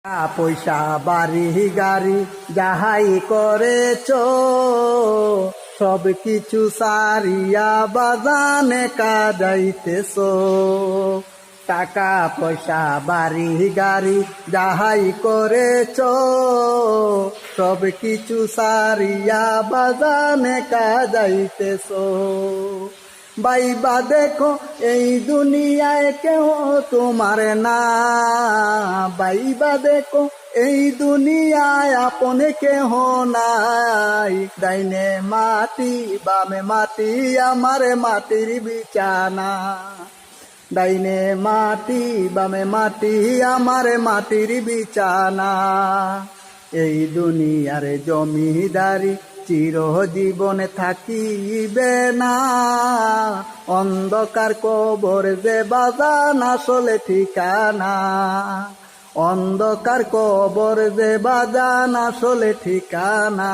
পয়সা বাড়ি গাড়ি যাহাই করেছ সব কিছু সারিয়া বাজানে কাজাইতেছ। টাকা পয়সা বাড়ি গাড়ি যাহাই করেছ সব কিছু সারিয়া বাজানে কাজাইতেছ। বাইবা দেখো এই দুনিয়ায় কেহ তোমার না, বাইবা দেখো এই দুনিয়ায় আপনে কেহ নাই। ডাইনে মাটি বামে মাটি আমার মাটির বিছানা, ডাইনে মাটি বামে মাটি আমার মাটির বিছানা। এই দুনিয়ার জমিদারি চিরজীবনে থাকিবে না, অন্ধকার কবর যে বাজান আসলে ঠিকানা, অন্ধকার কবর যে বাজান আসলে ঠিকানা।